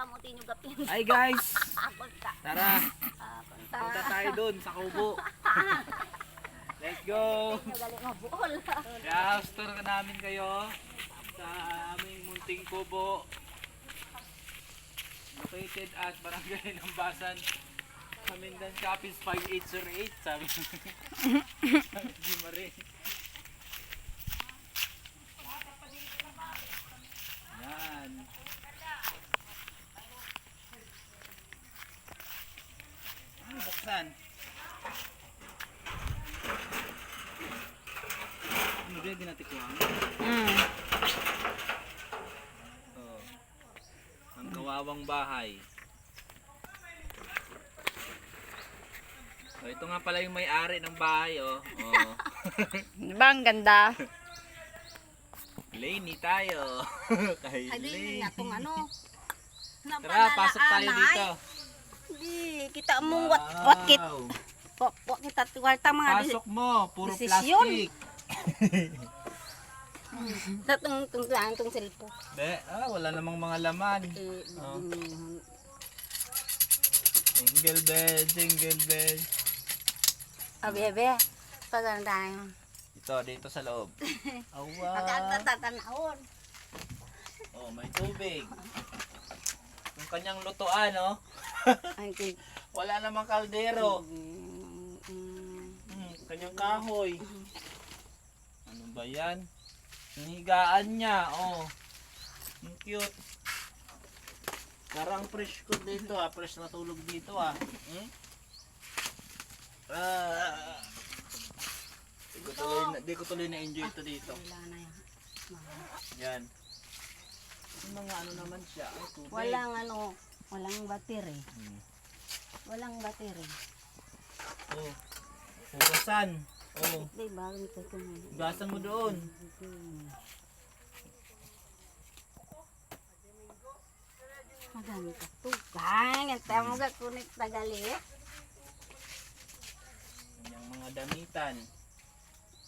kamutin yung gapin. Hi guys! Punta. Tara! Punta. Punta tayo dun sa kubo. Let's go! Yung galing mo buol. Kaya tour ka namin kayo sa aming munting kubo. Located at Barangay Nambasan. Kamindan Capiz 5808 sabi ni Marie. Yan. Ano buksan? Ano ba yung ginatikwang? Oh. Ang kawawang bahay. Oh, ito nga pala yung may-ari ng bahay, oh. Oh. Diba ang ganda? Lainey tayo. Kay Ay, din Lainey. nga itong ano. Tara, pasok tayo dito. Hindi, kita mo what kit. What kita tuwarta mga Pasok mo, puro desisyon. plastic. Sa tong cellphone. Be, wala namang mga laman. Oh. Single bed, single bed. Bebe. Pagano tayo. Dito sa loob. Awa. Pagkatatanahon. Oh, may tubig. Yung kanyang lutuan, oh. Ay, Wala namang kaldero. Kanyang kahoy. Ano ba yan? Yung higaan niya, oh. Ang cute. Parang fresh ko dito, fresh na tulog dito, Di ko tuloy na-enjoy ito dito. Yan. Yung mga ano naman siya, ay tubig. Walang battery. Walang battery. Oh. Hugasan. Oh. Di ba? Ito ko na. Hugasan mo doon. Maganda ka to. Bang! Ang tama ka kunit tagali. Yung mga damitan.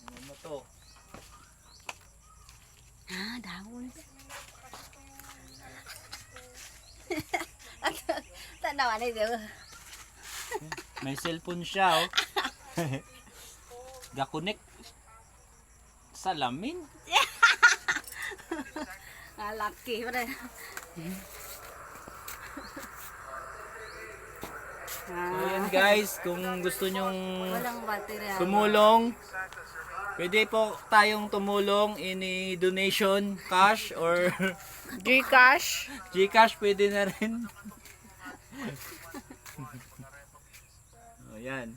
Ano to? Dahon. Tanawa na ito. May cellphone siya, oh. Gakunik. Salamin. Laki pa rin. So yan guys, kung gusto nyong Walang battery. tumulong, pwede po tayong tumulong any donation, cash or Gcash. Gcash pwede na rin. Oh, yan.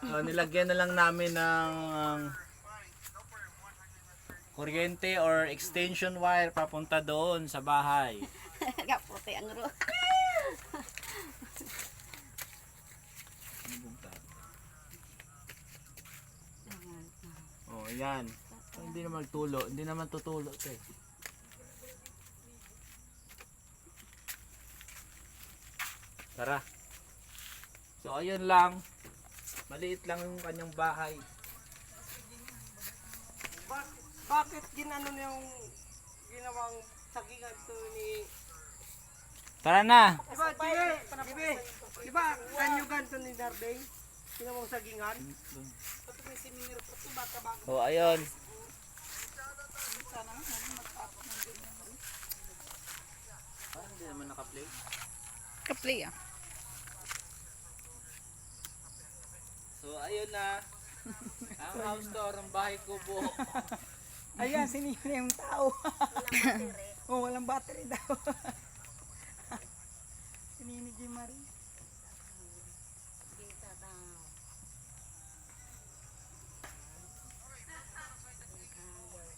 So, nilagyan na lang namin ng kuryente or extension wire papunta doon sa bahay. Kaputi ang ro. Oh, yan. Hindi naman tulo, hindi naman tutulo 'to eh. Tara. So ayun lang. Maliit lang yung kanyang bahay. Bakit ginano na yung ginawang sagingan to ni... Tara na. Diba, kanyugan to ni Dardeng? Ginawang sagingan? So ayun. Parang hindi naman naka-play. Kaplay ah. So ayun na. Ang house tour ng bahay ko po. Ayan, sinila yung tao. Walang battery daw. Sinini G. Marie.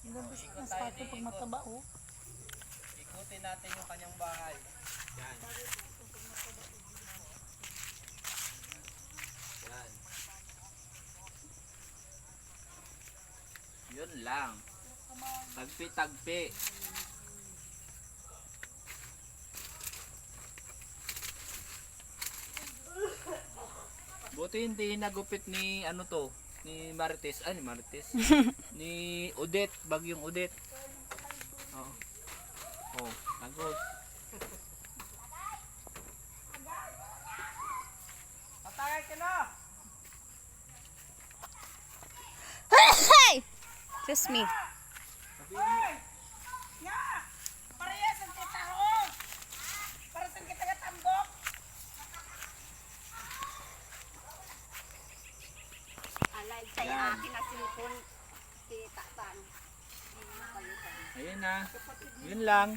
Ang ganda sa naspato pag mataba, oh. Ikutin natin yung kanyang bahay. Yan. Yan. Yun lang. Tagpi-tagpi. Buti hindi nagupit ni ano to, ni Marites, ni Marites. Ni Odette, bagyong Odette. Oh. Oh, tagos. Sesame. Parehas ang titaho. Para sa kita tambok. Alay tayo akin na silpon. Kita pan. Ayun na. Yun lang.